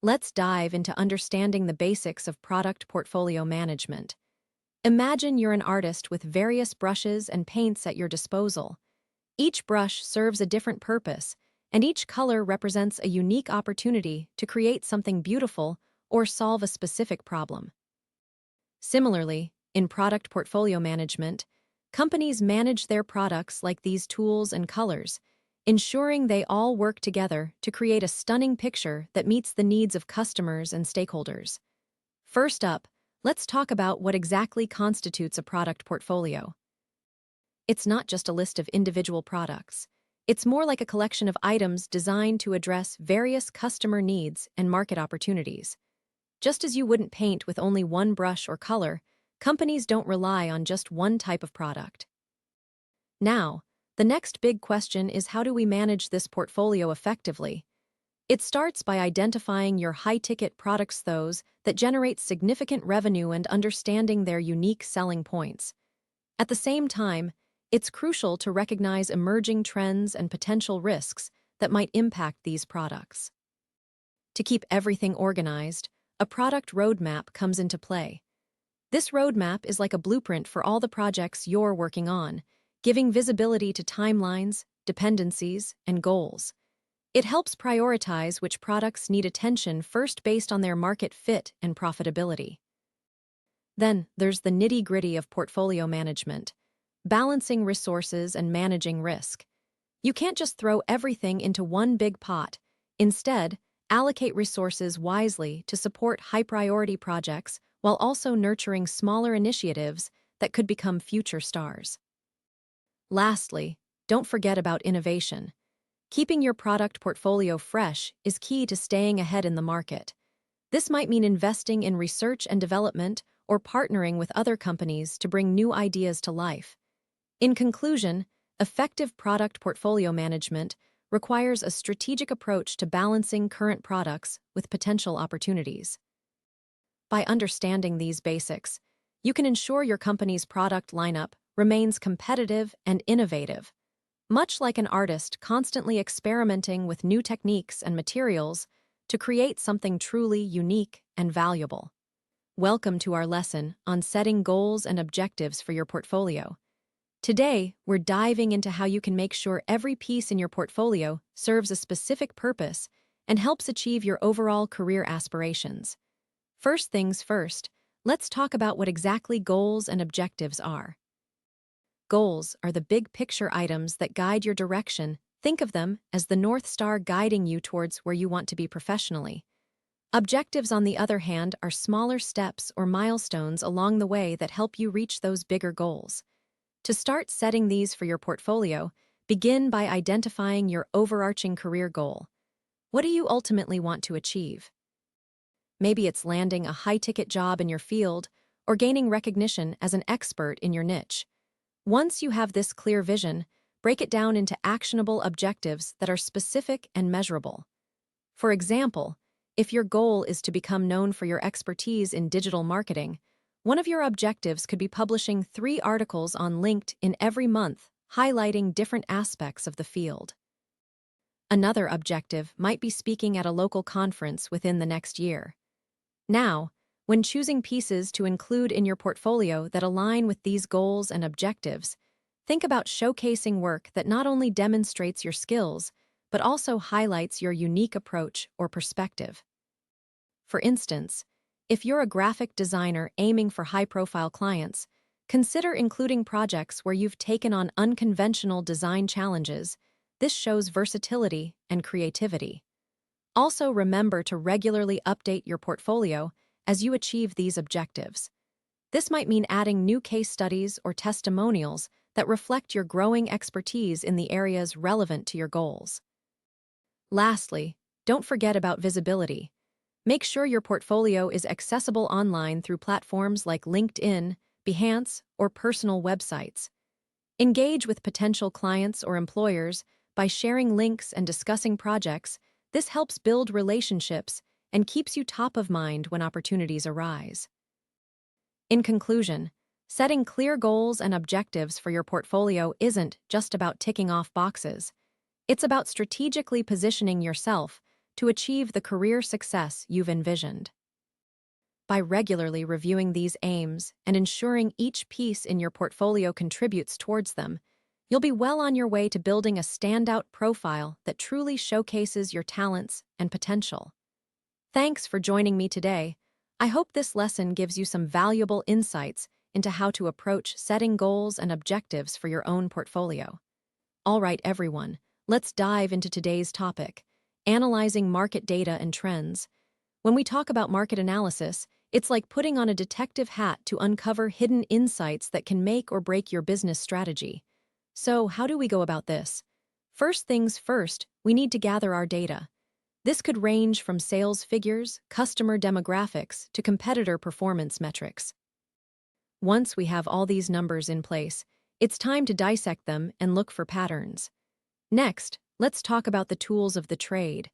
let's dive into understanding the basics of product portfolio management. Imagine you're an artist with various brushes and paints at your disposal. Each brush serves a different purpose, and each color represents a unique opportunity to create something beautiful or solve a specific problem. Similarly, in product portfolio management, companies manage their products like these tools and colors, ensuring they all work together to create a stunning picture that meets the needs of customers and stakeholders. First up, let's talk about what exactly constitutes a product portfolio. It's not just a list of individual products. It's more like a collection of items designed to address various customer needs and market opportunities. Just as you wouldn't paint with only one brush or color, companies don't rely on just one type of product. Now, the next big question is, how do we manage this portfolio effectively? It starts by identifying your high-ticket products, those that generate significant revenue, and understanding their unique selling points. At the same time, it's crucial to recognize emerging trends and potential risks that might impact these products. To keep everything organized, a product roadmap comes into play. This roadmap is like a blueprint for all the projects you're working on, giving visibility to timelines, dependencies, and goals. It helps prioritize which products need attention first based on their market fit and profitability. Then, there's the nitty-gritty of portfolio management, balancing resources and managing risk. You can't just throw everything into one big pot. Instead, allocate resources wisely to support high-priority projects while also nurturing smaller initiatives that could become future stars. Lastly, don't forget about innovation. Keeping your product portfolio fresh is key to staying ahead in the market. This might mean investing in research and development or partnering with other companies to bring new ideas to life. In conclusion, effective product portfolio management requires a strategic approach to balancing current products with potential opportunities. By understanding these basics, you can ensure your company's product lineup remains competitive and innovative. Much like an artist constantly experimenting with new techniques and materials to create something truly unique and valuable. Welcome to our lesson on setting goals and objectives for your portfolio. Today, we're diving into how you can make sure every piece in your portfolio serves a specific purpose and helps achieve your overall career aspirations. First things first, let's talk about what exactly goals and objectives are. Goals are the big picture items that guide your direction. Think of them as the North Star guiding you towards where you want to be professionally. Objectives, on the other hand, are smaller steps or milestones along the way that help you reach those bigger goals. To start setting these for your portfolio, begin by identifying your overarching career goal. What do you ultimately want to achieve? Maybe it's landing a high-ticket job in your field or gaining recognition as an expert in your niche. Once you have this clear vision, break it down into actionable objectives that are specific and measurable. For example, if your goal is to become known for your expertise in digital marketing, one of your objectives could be publishing 3 articles on LinkedIn every month, highlighting different aspects of the field. Another objective might be speaking at a local conference within the next year. Now, when choosing pieces to include in your portfolio that align with these goals and objectives, think about showcasing work that not only demonstrates your skills, but also highlights your unique approach or perspective. For instance, if you're a graphic designer aiming for high-profile clients, consider including projects where you've taken on unconventional design challenges. This shows versatility and creativity. Also, remember to regularly update your portfolio as you achieve these objectives. This might mean adding new case studies or testimonials that reflect your growing expertise in the areas relevant to your goals. Lastly, don't forget about visibility. Make sure your portfolio is accessible online through platforms like LinkedIn, Behance, or personal websites. Engage with potential clients or employers by sharing links and discussing projects. This helps build relationships and keeps you top of mind when opportunities arise. In conclusion, setting clear goals and objectives for your portfolio isn't just about ticking off boxes. It's about strategically positioning yourself to achieve the career success you've envisioned. By regularly reviewing these aims and ensuring each piece in your portfolio contributes towards them, you'll be well on your way to building a standout profile that truly showcases your talents and potential. Thanks for joining me today. I hope this lesson gives you some valuable insights into how to approach setting goals and objectives for your own portfolio. All right, everyone, let's dive into today's topic, analyzing market data and trends. When we talk about market analysis, it's like putting on a detective hat to uncover hidden insights that can make or break your business strategy. So, how do we go about this? First things first, we need to gather our data. This could range from sales figures, customer demographics, to competitor performance metrics. Once we have all these numbers in place, it's time to dissect them and look for patterns. Next, let's talk about the tools of the trade.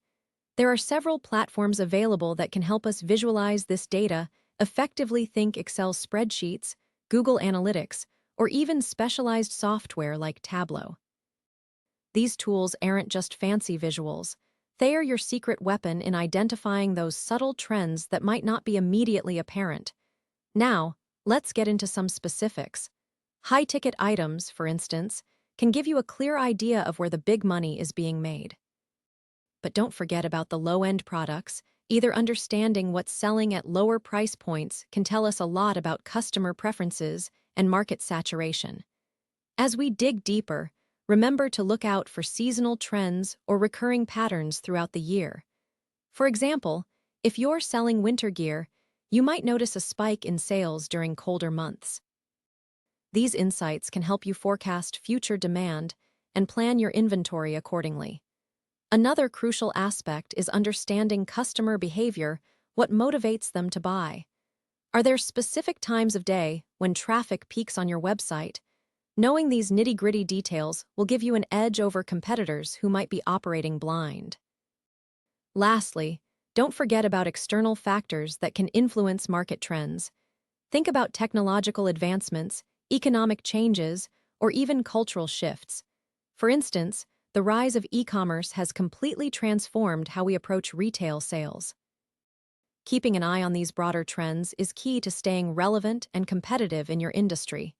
There are several platforms available that can help us visualize this data, effectively. Think Excel spreadsheets, Google Analytics, or even specialized software like Tableau. These tools aren't just fancy visuals. They are your secret weapon in identifying those subtle trends that might not be immediately apparent. Now, let's get into some specifics. High-ticket items, for instance, can give you a clear idea of where the big money is being made. But don't forget about the low-end products. Either understanding what's selling at lower price points can tell us a lot about customer preferences and market saturation. As we dig deeper, remember to look out for seasonal trends or recurring patterns throughout the year. For example, if you're selling winter gear, you might notice a spike in sales during colder months. These insights can help you forecast future demand and plan your inventory accordingly. Another crucial aspect is understanding customer behavior, what motivates them to buy. Are there specific times of day when traffic peaks on your website? Knowing these nitty-gritty details will give you an edge over competitors who might be operating blind. Lastly, don't forget about external factors that can influence market trends. Think about technological advancements, economic changes, or even cultural shifts. For instance, the rise of e-commerce has completely transformed how we approach retail sales. Keeping an eye on these broader trends is key to staying relevant and competitive in your industry.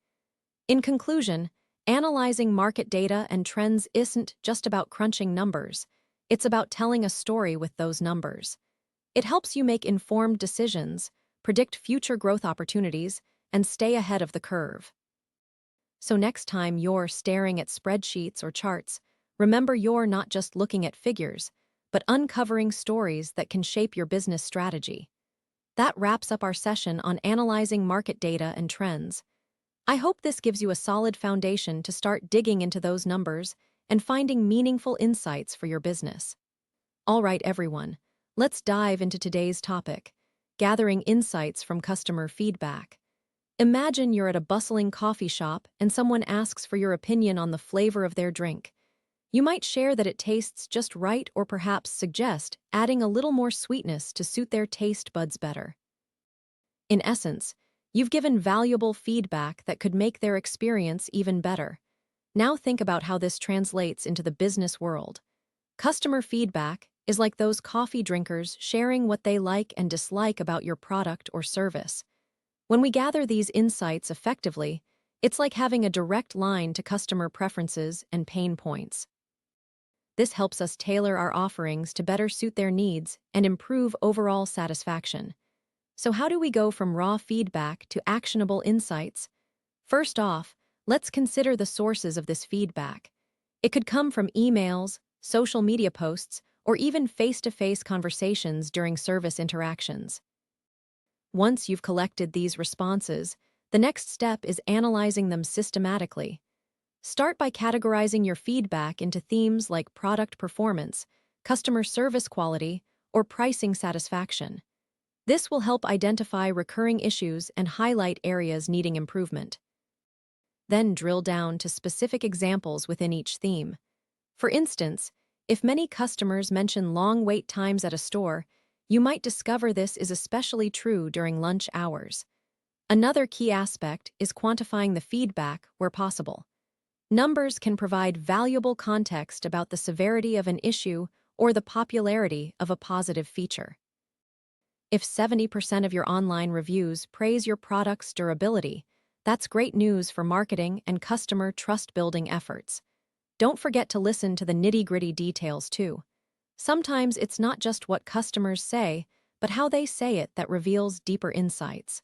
In conclusion, analyzing market data and trends isn't just about crunching numbers. It's about telling a story with those numbers. It helps you make informed decisions, predict future growth opportunities, and stay ahead of the curve. So next time you're staring at spreadsheets or charts, remember you're not just looking at figures, but uncovering stories that can shape your business strategy. That wraps up our session on analyzing market data and trends. I hope this gives you a solid foundation to start digging into those numbers and finding meaningful insights for your business. All right, everyone, let's dive into today's topic, gathering insights from customer feedback. Imagine you're at a bustling coffee shop and someone asks for your opinion on the flavor of their drink. You might share that it tastes just right or perhaps suggest adding a little more sweetness to suit their taste buds better. In essence, you've given valuable feedback that could make their experience even better. Now think about how this translates into the business world. Customer feedback is like those coffee drinkers sharing what they like and dislike about your product or service. When we gather these insights effectively, it's like having a direct line to customer preferences and pain points. This helps us tailor our offerings to better suit their needs and improve overall satisfaction. So how do we go from raw feedback to actionable insights? First off, let's consider the sources of this feedback. It could come from emails, social media posts, or even face-to-face conversations during service interactions. Once you've collected these responses, the next step is analyzing them systematically. Start by categorizing your feedback into themes like product performance, customer service quality, or pricing satisfaction. This will help identify recurring issues and highlight areas needing improvement. Then drill down to specific examples within each theme. For instance, if many customers mention long wait times at a store, you might discover this is especially true during lunch hours. Another key aspect is quantifying the feedback where possible. Numbers can provide valuable context about the severity of an issue or the popularity of a positive feature. If 70% of your online reviews praise your product's durability, that's great news for marketing and customer trust-building efforts. Don't forget to listen to the nitty-gritty details too. Sometimes it's not just what customers say, but how they say it that reveals deeper insights.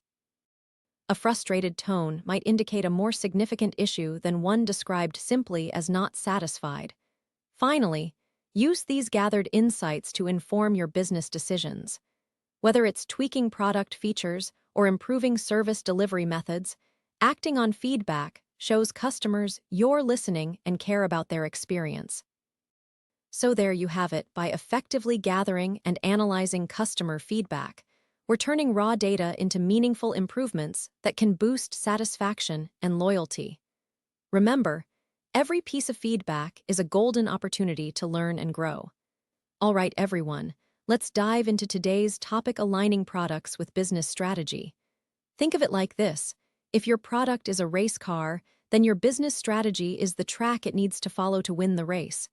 A frustrated tone might indicate a more significant issue than one described simply as not satisfied. Finally, use these gathered insights to inform your business decisions. Whether it's tweaking product features or improving service delivery methods, acting on feedback shows customers you're listening and care about their experience. So there you have it. By effectively gathering and analyzing customer feedback, we're turning raw data into meaningful improvements that can boost satisfaction and loyalty. Remember, every piece of feedback is a golden opportunity to learn and grow. All right, everyone, let's dive into today's topic: aligning products with business strategy. Think of it like this: if your product is a race car, then your business strategy is the track it needs to follow to win the race.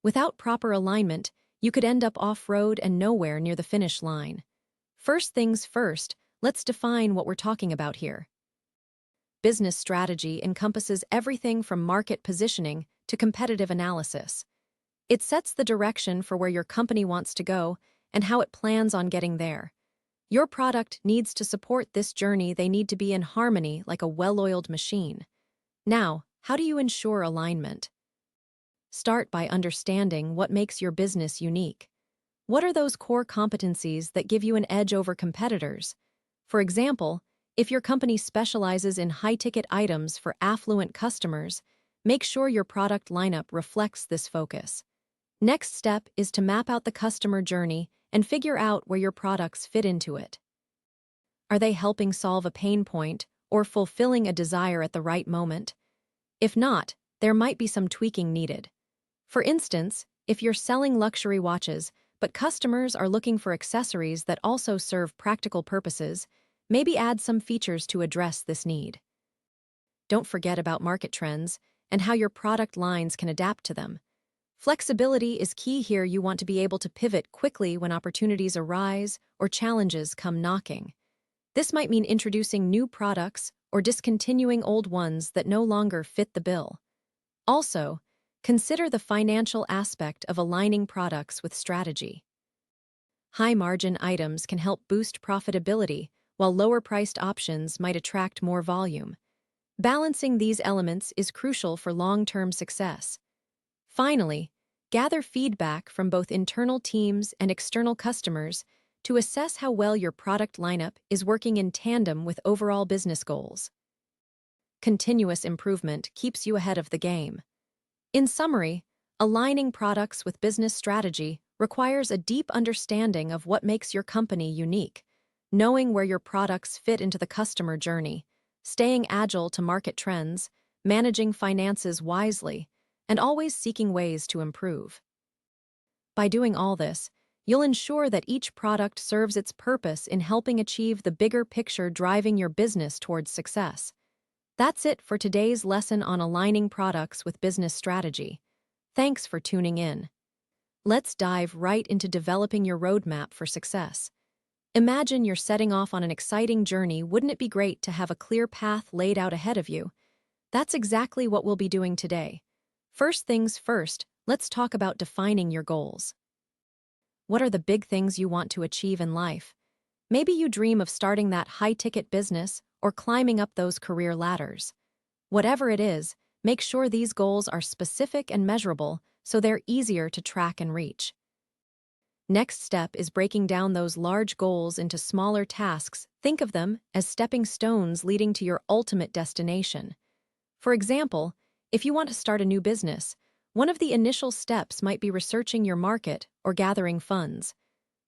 Without proper alignment, you could end up off-road and nowhere near the finish line. First things first, let's define what we're talking about here. Business strategy encompasses everything from market positioning to competitive analysis. It sets the direction for where your company wants to go and how it plans on getting there. Your product needs to support this journey. They need to be in harmony like a well-oiled machine. Now, how do you ensure alignment? Start by understanding what makes your business unique. What are those core competencies that give you an edge over competitors? For example, if your company specializes in high-ticket items for affluent customers, make sure your product lineup reflects this focus. Next step is to map out the customer journey and figure out where your products fit into it. Are they helping solve a pain point or fulfilling a desire at the right moment? If not, there might be some tweaking needed. For instance, if you're selling luxury watches, but customers are looking for accessories that also serve practical purposes, maybe add some features to address this need. Don't forget about market trends and how your product lines can adapt to them. Flexibility is key here. You want to be able to pivot quickly when opportunities arise or challenges come knocking. This might mean introducing new products or discontinuing old ones that no longer fit the bill. Also, consider the financial aspect of aligning products with strategy. High-margin items can help boost profitability, while lower-priced options might attract more volume. Balancing these elements is crucial for long-term success. Finally, gather feedback from both internal teams and external customers to assess how well your product lineup is working in tandem with overall business goals. Continuous improvement keeps you ahead of the game. In summary, aligning products with business strategy requires a deep understanding of what makes your company unique, knowing where your products fit into the customer journey, staying agile to market trends, managing finances wisely, and always seeking ways to improve. By doing all this, you'll ensure that each product serves its purpose in helping achieve the bigger picture driving your business towards success. That's it for today's lesson on aligning products with business strategy. Thanks for tuning in. Let's dive right into developing your roadmap for success. Imagine you're setting off on an exciting journey. Wouldn't it be great to have a clear path laid out ahead of you? That's exactly what we'll be doing today. First things first, let's talk about defining your goals. What are the big things you want to achieve in life? Maybe you dream of starting that high-ticket business or climbing up those career ladders. Whatever it is, make sure these goals are specific and measurable so they're easier to track and reach. Next step is breaking down those large goals into smaller tasks. Think of them as stepping stones leading to your ultimate destination. For example, if you want to start a new business, one of the initial steps might be researching your market or gathering funds.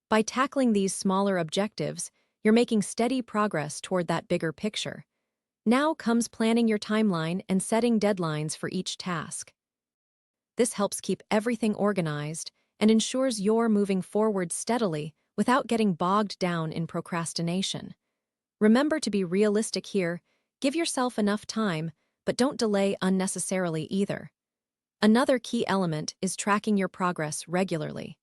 By tackling these smaller objectives, you're making steady progress toward that bigger picture. Now comes planning your timeline and setting deadlines for each task. This helps keep everything organized and ensures you're moving forward steadily without getting bogged down in procrastination. Remember to be realistic here. Give yourself enough time, but don't delay unnecessarily either. Another key element is tracking your progress regularly.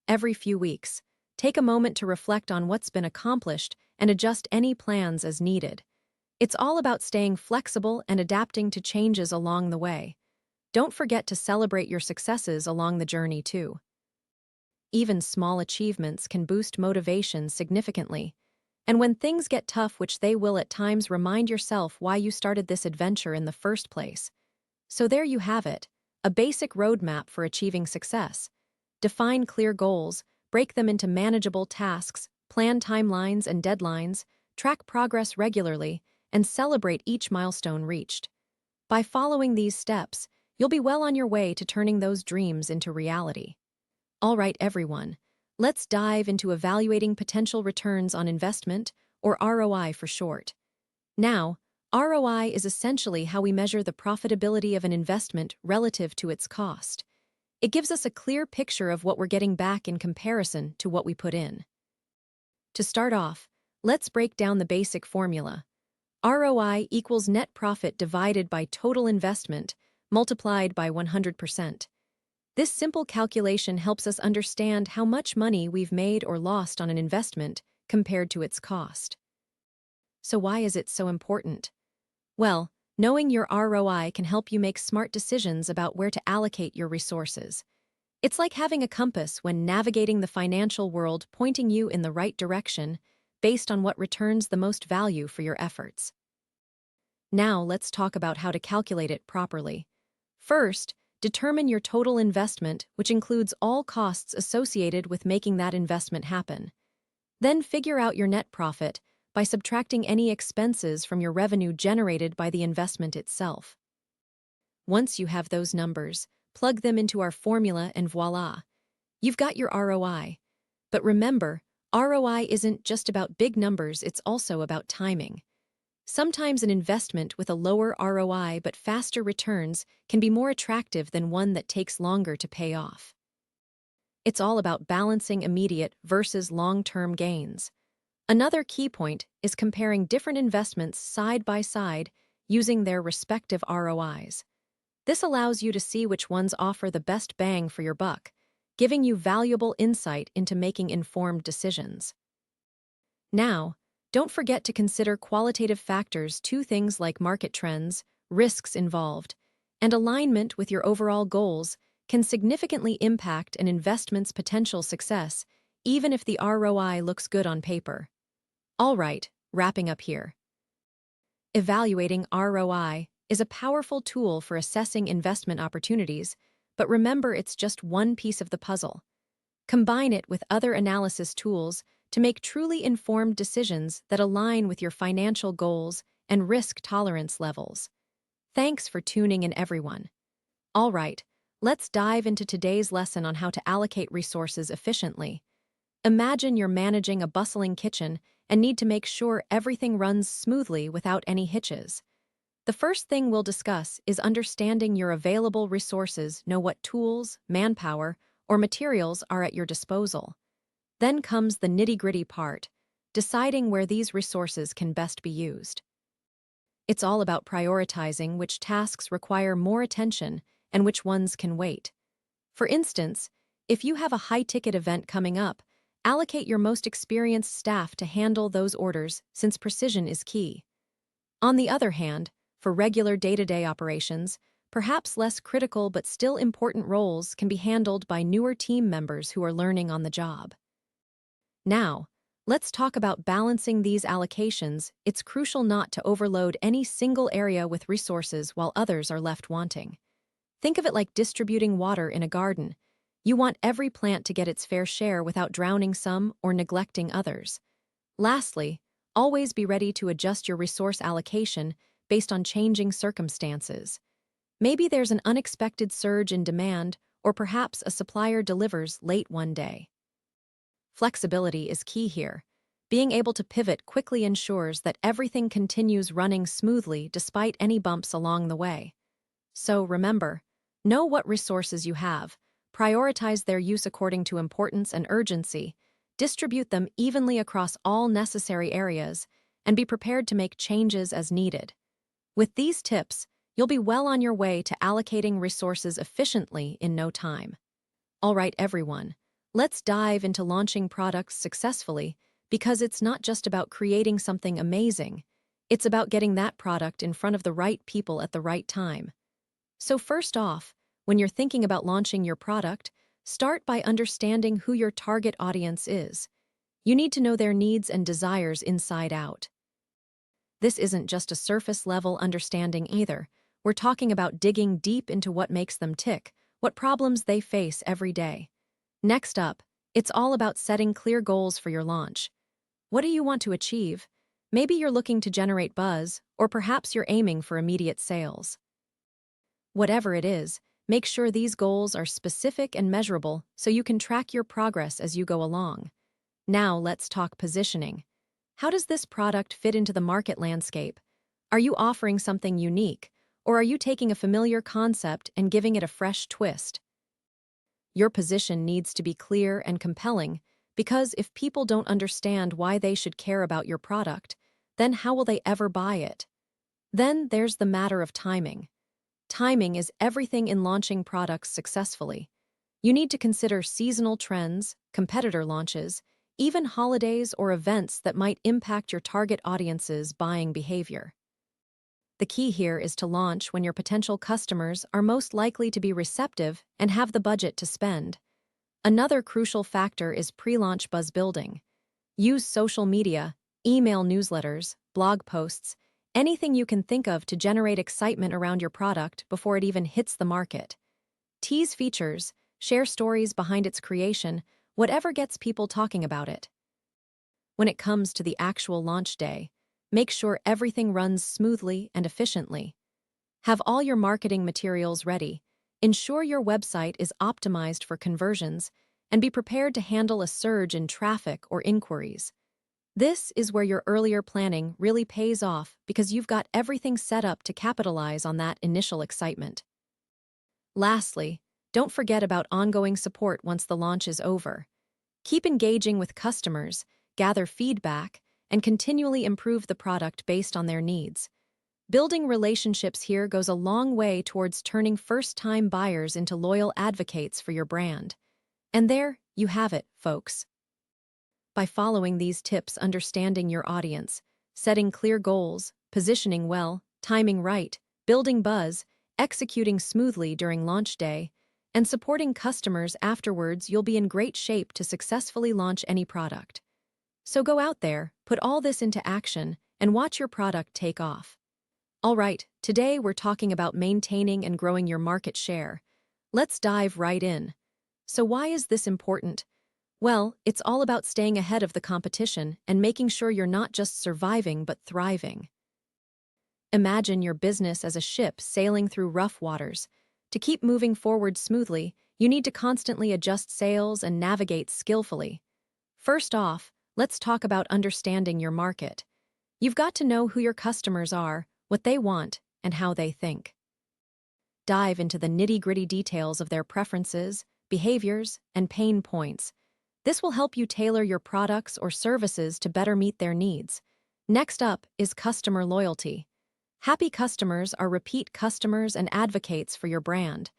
every few weeks. Take a moment to reflect on what's been accomplished and adjust any plans as needed. It's all about staying flexible and adapting to changes along the way. Don't forget to celebrate your successes along the journey, too. Even small achievements can boost motivation significantly. And when things get tough, which they will at times, remind yourself why you started this adventure in the first place. So there you have it, a basic roadmap for achieving success. Define clear goals, break them into manageable tasks, plan timelines and deadlines, track progress regularly, and celebrate each milestone reached. By following these steps, you'll be well on your way to turning those dreams into reality. All right, everyone, let's dive into evaluating potential returns on investment, or ROI for short. Now, ROI is essentially how we measure the profitability of an investment relative to its cost. It gives us a clear picture of what we're getting back in comparison to what we put in. To start off, let's break down the basic formula. ROI equals net profit divided by total investment, multiplied by 100%. This simple calculation helps us understand how much money we've made or lost on an investment compared to its cost. So why is it so important? Well, knowing your ROI can help you make smart decisions about where to allocate your resources. It's like having a compass when navigating the financial world, pointing you in the right direction based on what returns the most value for your efforts. Now let's talk about how to calculate it properly. First, determine your total investment, which includes all costs associated with making that investment happen. Then figure out your net profit by subtracting any expenses from your revenue generated by the investment itself. Once you have those numbers, plug them into our formula and voila, you've got your ROI. But remember, ROI isn't just about big numbers, it's also about timing. Sometimes an investment with a lower ROI but faster returns can be more attractive than one that takes longer to pay off. It's all about balancing immediate versus long-term gains. Another key point is comparing different investments side by side using their respective ROIs. This allows you to see which ones offer the best bang for your buck, giving you valuable insight into making informed decisions. Now, don't forget to consider qualitative factors too, things like market trends, risks involved, and alignment with your overall goals can significantly impact an investment's potential success, even if the ROI looks good on paper. All right, wrapping up here. Evaluating ROI is a powerful tool for assessing investment opportunities, but remember, it's just one piece of the puzzle. Combine it with other analysis tools to make truly informed decisions that align with your financial goals and risk tolerance levels. Thanks for tuning in, everyone. All right, let's dive into today's lesson on how to allocate resources efficiently. Imagine you're managing a bustling kitchen and need to make sure everything runs smoothly without any hitches. The first thing we'll discuss is understanding your available resources. Know what tools, manpower, or materials are at your disposal. Then comes the nitty-gritty part, deciding where these resources can best be used. It's all about prioritizing which tasks require more attention and which ones can wait. For instance, if you have a high-ticket event coming up, allocate your most experienced staff to handle those orders, since precision is key. On the other hand, for regular day-to-day operations, perhaps less critical but still important roles can be handled by newer team members who are learning on the job. Now, let's talk about balancing these allocations. It's crucial not to overload any single area with resources while others are left wanting. Think of it like distributing water in a garden. You want every plant to get its fair share without drowning some or neglecting others. Lastly, always be ready to adjust your resource allocation based on changing circumstances. Maybe there's an unexpected surge in demand, or perhaps a supplier delivers late one day. Flexibility is key here. Being able to pivot quickly ensures that everything continues running smoothly despite any bumps along the way. So remember, know what resources you have, prioritize their use according to importance and urgency, distribute them evenly across all necessary areas, and be prepared to make changes as needed. With these tips, you'll be well on your way to allocating resources efficiently in no time. All right, everyone, Let's dive into launching products successfully because it's not just about creating something amazing. It's about getting that product in front of the right people at the right time. So first off, when you're thinking about launching your product, start by understanding who your target audience is. You need to know their needs and desires inside out. This isn't just a surface-level understanding either. We're talking about digging deep into what makes them tick, what problems they face every day. Next up, it's all about setting clear goals for your launch. What do you want to achieve? Maybe you're looking to generate buzz, or perhaps you're aiming for immediate sales. Whatever it is, make sure these goals are specific and measurable so you can track your progress as you go along. Now let's talk positioning. How does this product fit into the market landscape? Are you offering something unique, or are you taking a familiar concept and giving it a fresh twist? Your position needs to be clear and compelling, because if people don't understand why they should care about your product, then how will they ever buy it? Then there's the matter of timing. Timing is everything in launching products successfully. You need to consider seasonal trends, competitor launches, even holidays or events that might impact your target audience's buying behavior. The key here is to launch when your potential customers are most likely to be receptive and have the budget to spend. Another crucial factor is pre-launch buzz building. Use social media, email newsletters, blog posts, anything you can think of to generate excitement around your product before it even hits the market. Tease features, share stories behind its creation, whatever gets people talking about it. When it comes to the actual launch day, make sure everything runs smoothly and efficiently. Have all your marketing materials ready, ensure your website is optimized for conversions, and be prepared to handle a surge in traffic or inquiries. This is where your earlier planning really pays off because you've got everything set up to capitalize on that initial excitement. Lastly, don't forget about ongoing support once the launch is over. Keep engaging with customers, gather feedback, and continually improve the product based on their needs. Building relationships here goes a long way towards turning first-time buyers into loyal advocates for your brand. And there you have it, folks. By following these tips, understanding your audience, setting clear goals, positioning well, timing right, building buzz, executing smoothly during launch day, and supporting customers afterwards, you'll be in great shape to successfully launch any product. So go out there, put all this into action, and watch your product take off. All right, today we're talking about maintaining and growing your market share. Let's dive right in. So why is this important? Well, it's all about staying ahead of the competition and making sure you're not just surviving but thriving. Imagine your business as a ship sailing through rough waters. To keep moving forward smoothly, you need to constantly adjust sails and navigate skillfully. First off, let's talk about understanding your market. You've got to know who your customers are, what they want, and how they think. Dive into the nitty-gritty details of their preferences, behaviors, and pain points. This will help you tailor your products or services to better meet their needs. Next up is customer loyalty. Happy customers are repeat customers and advocates for your brand.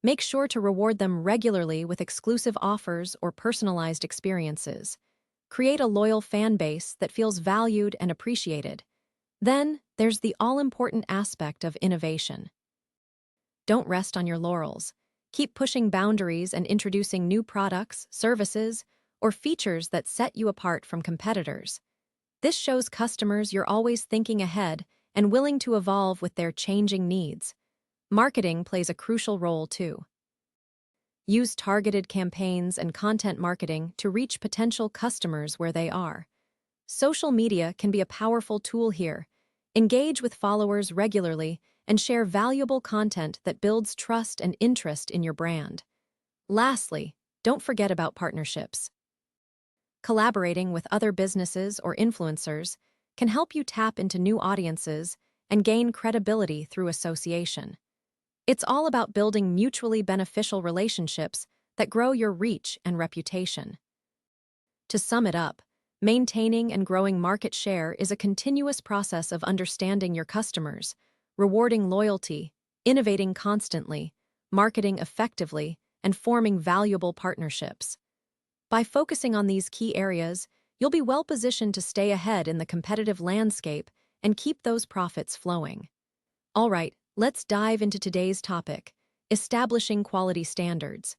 Make sure to reward them regularly with exclusive offers or personalized experiences. Create a loyal fan base that feels valued and appreciated. Then, there's the all-important aspect of innovation. Don't rest on your laurels. Keep pushing boundaries and introducing new products, services, or features that set you apart from competitors. This shows customers you're always thinking ahead and willing to evolve with their changing needs. Marketing plays a crucial role too. Use targeted campaigns and content marketing to reach potential customers where they are. Social media can be a powerful tool here. Engage with followers regularly and share valuable content that builds trust and interest in your brand. Lastly, don't forget about partnerships. Collaborating with other businesses or influencers can help you tap into new audiences and gain credibility through association. It's all about building mutually beneficial relationships that grow your reach and reputation. To sum it up, maintaining and growing market share is a continuous process of understanding your customers, rewarding loyalty, innovating constantly, marketing effectively, and forming valuable partnerships. By focusing on these key areas, you'll be well positioned to stay ahead in the competitive landscape and keep those profits flowing. All right, let's dive into today's topic: establishing quality standards.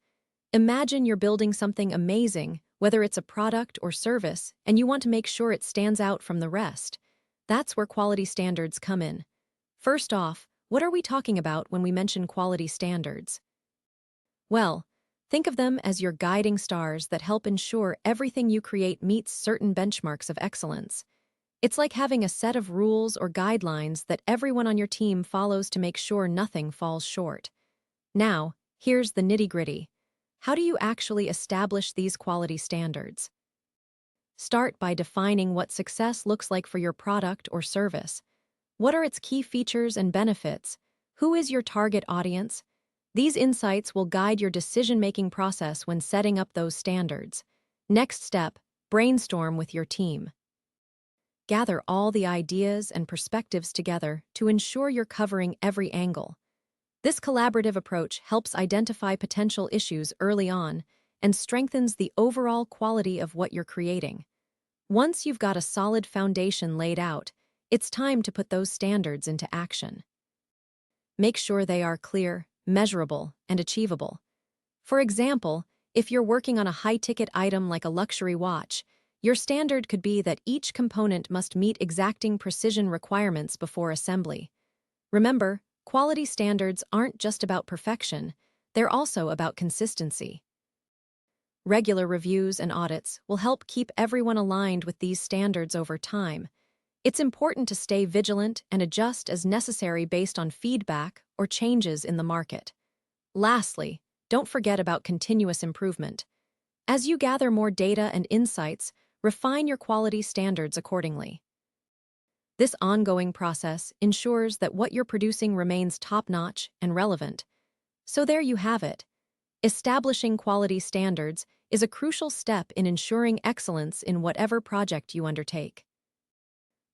Imagine you're building something amazing, whether it's a product or service, and you want to make sure it stands out from the rest. That's where quality standards come in. First off, what are we talking about when we mention quality standards? Well, think of them as your guiding stars that help ensure everything you create meets certain benchmarks of excellence. It's like having a set of rules or guidelines that everyone on your team follows to make sure nothing falls short. Now, here's the nitty-gritty. How do you actually establish these quality standards? Start by defining what success looks like for your product or service. What are its key features and benefits? Who is your target audience? These insights will guide your decision-making process when setting up those standards. Next step, brainstorm with your team. Gather all the ideas and perspectives together to ensure you're covering every angle. This collaborative approach helps identify potential issues early on and strengthens the overall quality of what you're creating. Once you've got a solid foundation laid out, it's time to put those standards into action. Make sure they are clear, measurable, and achievable. For example, if you're working on a high-ticket item like a luxury watch, your standard could be that each component must meet exacting precision requirements before assembly. Remember, quality standards aren't just about perfection, they're also about consistency. Regular reviews and audits will help keep everyone aligned with these standards over time. It's important to stay vigilant and adjust as necessary based on feedback or changes in the market. Lastly, don't forget about continuous improvement. As you gather more data and insights, refine your quality standards accordingly. This ongoing process ensures that what you're producing remains top-notch and relevant. So there you have it. Establishing quality standards is a crucial step in ensuring excellence in whatever project you undertake.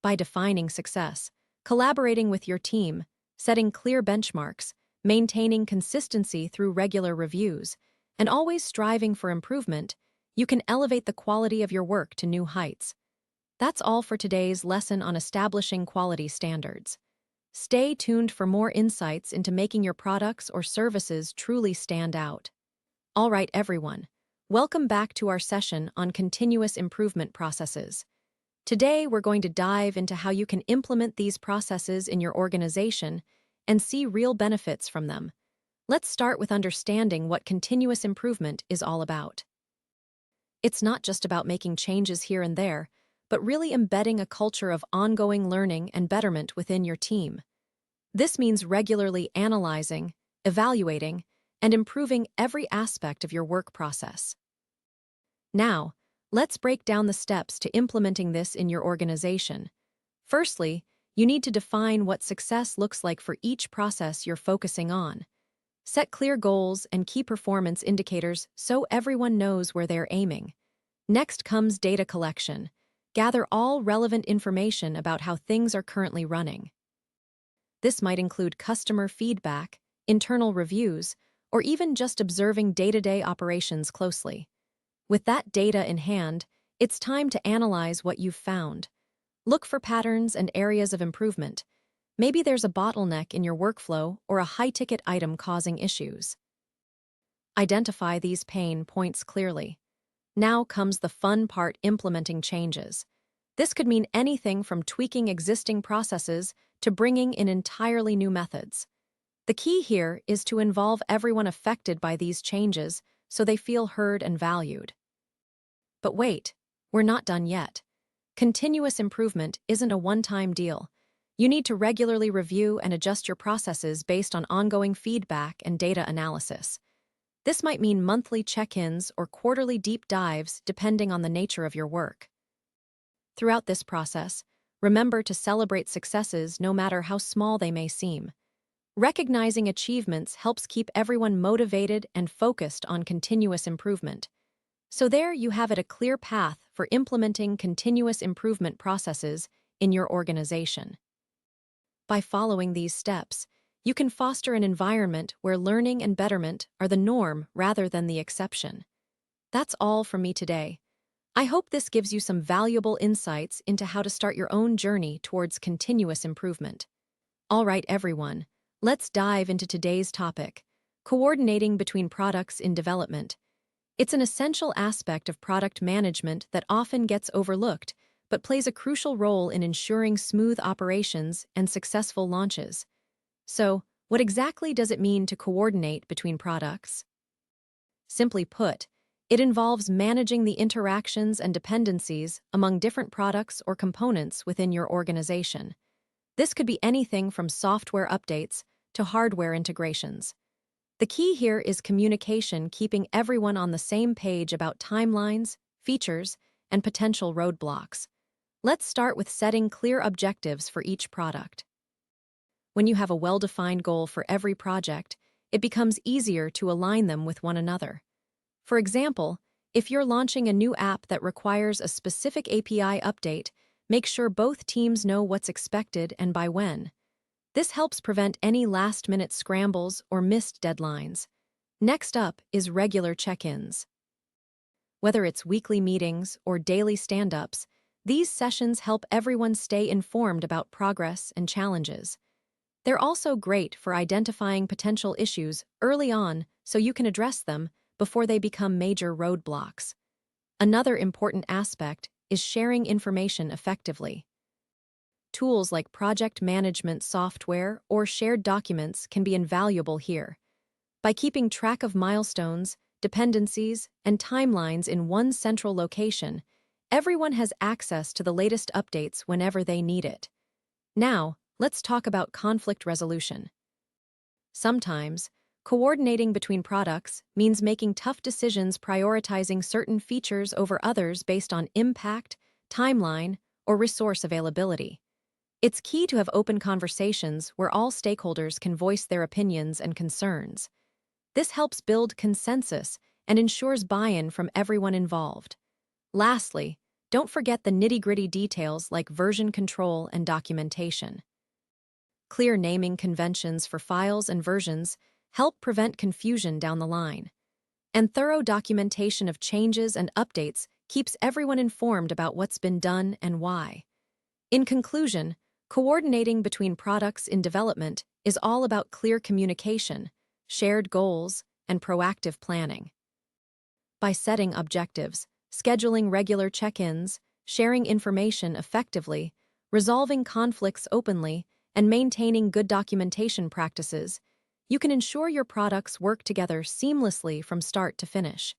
By defining success, collaborating with your team, setting clear benchmarks, maintaining consistency through regular reviews, and always striving for improvement, you can elevate the quality of your work to new heights. That's all for today's lesson on establishing quality standards. Stay tuned for more insights into making your products or services truly stand out. All right, everyone. Welcome back to our session on continuous improvement processes. Today, we're going to dive into how you can implement these processes in your organization and see real benefits from them. Let's start with understanding what continuous improvement is all about. It's not just about making changes here and there, but really embedding a culture of ongoing learning and betterment within your team. This means regularly analyzing, evaluating, and improving every aspect of your work process. Now, let's break down the steps to implementing this in your organization. Firstly, you need to define what success looks like for each process you're focusing on. Set clear goals and key performance indicators so everyone knows where they're aiming. Next comes data collection. Gather all relevant information about how things are currently running. This might include customer feedback, internal reviews, or even just observing day-to-day operations closely. With that data in hand, it's time to analyze what you've found. Look for patterns and areas of improvement. Maybe there's a bottleneck in your workflow or a high-ticket item causing issues. Identify these pain points clearly. Now comes the fun part: implementing changes. This could mean anything from tweaking existing processes to bringing in entirely new methods. The key here is to involve everyone affected by these changes so they feel heard and valued. But wait, we're not done yet. Continuous improvement isn't a one-time deal. You need to regularly review and adjust your processes based on ongoing feedback and data analysis. This might mean monthly check-ins or quarterly deep dives depending on the nature of your work. Throughout this process, remember to celebrate successes no matter how small they may seem. Recognizing achievements helps keep everyone motivated and focused on continuous improvement. So there you have it, a clear path for implementing continuous improvement processes in your organization. By following these steps, you can foster an environment where learning and betterment are the norm rather than the exception. That's all from me today. I hope this gives you some valuable insights into how to start your own journey towards continuous improvement. All right, everyone, let's dive into today's topic: coordinating between products in development. It's an essential aspect of product management that often gets overlooked, but plays a crucial role in ensuring smooth operations and successful launches. So, what exactly does it mean to coordinate between products? Simply put, it involves managing the interactions and dependencies among different products or components within your organization. This could be anything from software updates to hardware integrations. The key here is communication, keeping everyone on the same page about timelines, features, and potential roadblocks. Let's start with setting clear objectives for each product. When you have a well-defined goal for every project, it becomes easier to align them with one another. For example, if you're launching a new app that requires a specific API update, make sure both teams know what's expected and by when. This helps prevent any last-minute scrambles or missed deadlines. Next up is regular check-ins. Whether it's weekly meetings or daily stand-ups, these sessions help everyone stay informed about progress and challenges. They're also great for identifying potential issues early on so you can address them before they become major roadblocks. Another important aspect is sharing information effectively. Tools like project management software or shared documents can be invaluable here. By keeping track of milestones, dependencies, and timelines in one central location, everyone has access to the latest updates whenever they need it. Now, let's talk about conflict resolution. Sometimes, coordinating between products means making tough decisions, prioritizing certain features over others based on impact, timeline, or resource availability. It's key to have open conversations where all stakeholders can voice their opinions and concerns. This helps build consensus and ensures buy-in from everyone involved. Lastly, don't forget the nitty-gritty details like version control and documentation. Clear naming conventions for files and versions help prevent confusion down the line. And thorough documentation of changes and updates keeps everyone informed about what's been done and why. In conclusion, coordinating between products in development is all about clear communication, shared goals, and proactive planning. By setting objectives, scheduling regular check-ins, sharing information effectively, resolving conflicts openly, and maintaining good documentation practices, you can ensure your products work together seamlessly from start to finish.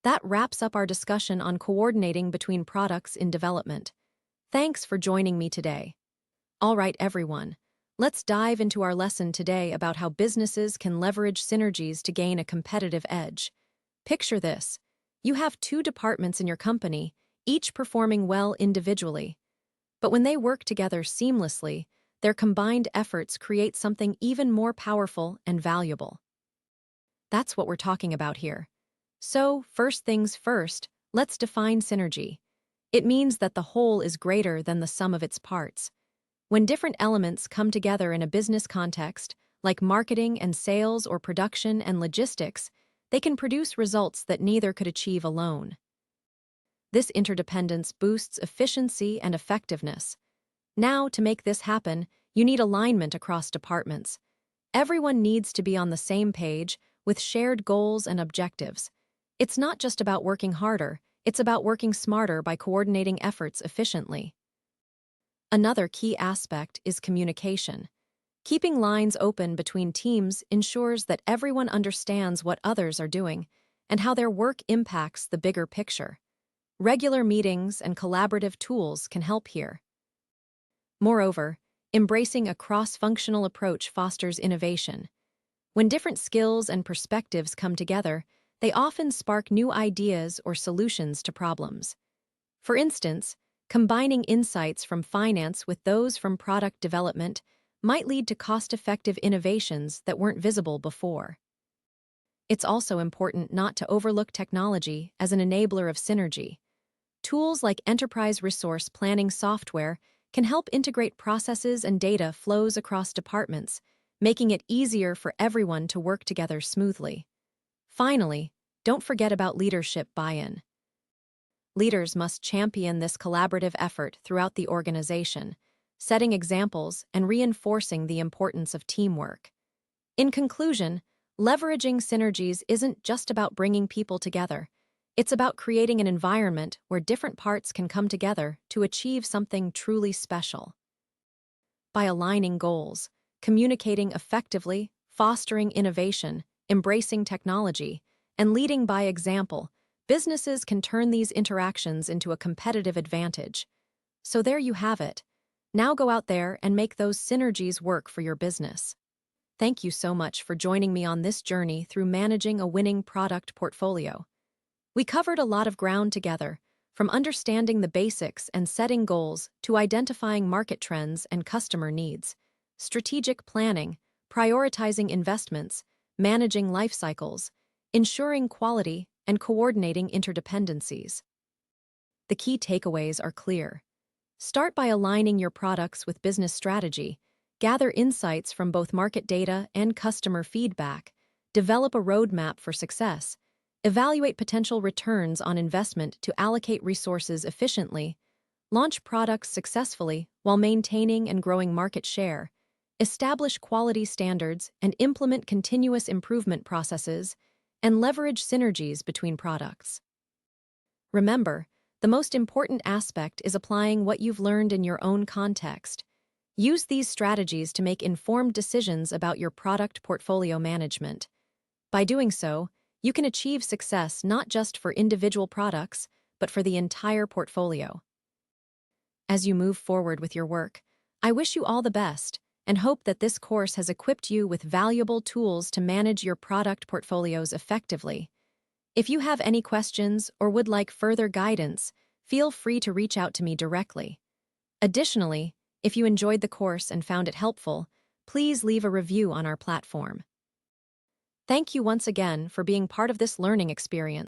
That wraps up our discussion on coordinating between products in development. Thanks for joining me today. All right, everyone, let's dive into our lesson today about how businesses can leverage synergies to gain a competitive edge. Picture this: you have two departments in your company, each performing well individually. But when they work together seamlessly, their combined efforts create something even more powerful and valuable. That's what we're talking about here. So, first things first, let's define synergy. It means that the whole is greater than the sum of its parts. When different elements come together in a business context, like marketing and sales or production and logistics, they can produce results that neither could achieve alone. This interdependence boosts efficiency and effectiveness. Now, to make this happen, you need alignment across departments. Everyone needs to be on the same page with shared goals and objectives. It's not just about working harder, it's about working smarter by coordinating efforts efficiently. Another key aspect is communication. Keeping lines open between teams ensures that everyone understands what others are doing and how their work impacts the bigger picture. Regular meetings and collaborative tools can help here. Moreover, embracing a cross-functional approach fosters innovation. When different skills and perspectives come together, they often spark new ideas or solutions to problems. For instance, combining insights from finance with those from product development might lead to cost-effective innovations that weren't visible before. It's also important not to overlook technology as an enabler of synergy. Tools like enterprise resource planning software can help integrate processes and data flows across departments, making it easier for everyone to work together smoothly. Finally, Don't forget about leadership buy-in. Leaders must champion this collaborative effort throughout the organization, setting examples and reinforcing the importance of teamwork. In conclusion, leveraging synergies isn't just about bringing people together. It's about creating an environment where different parts can come together to achieve something truly special. By aligning goals, communicating effectively, fostering innovation, embracing technology, and leading by example, businesses can turn these interactions into a competitive advantage. So there you have it. Now go out there and make those synergies work for your business. Thank you so much for joining me on this journey through managing a winning product portfolio. We covered a lot of ground together, from understanding the basics and setting goals to identifying market trends and customer needs, strategic planning, prioritizing investments, managing life cycles, ensuring quality, and coordinating interdependencies. The key takeaways are clear. Start by aligning your products with business strategy, gather insights from both market data and customer feedback, develop a roadmap for success, evaluate potential returns on investment to allocate resources efficiently, launch products successfully while maintaining and growing market share, establish quality standards and implement continuous improvement processes, and leverage synergies between products. Remember, the most important aspect is applying what you've learned in your own context. Use these strategies to make informed decisions about your product portfolio management. By doing so, you can achieve success not just for individual products, but for the entire portfolio. As you move forward with your work, I wish you all the best and hope that this course has equipped you with valuable tools to manage your product portfolios effectively. If you have any questions or would like further guidance, feel free to reach out to me directly. Additionally, if you enjoyed the course and found it helpful, please leave a review on our platform. Thank you once again for being part of this learning experience.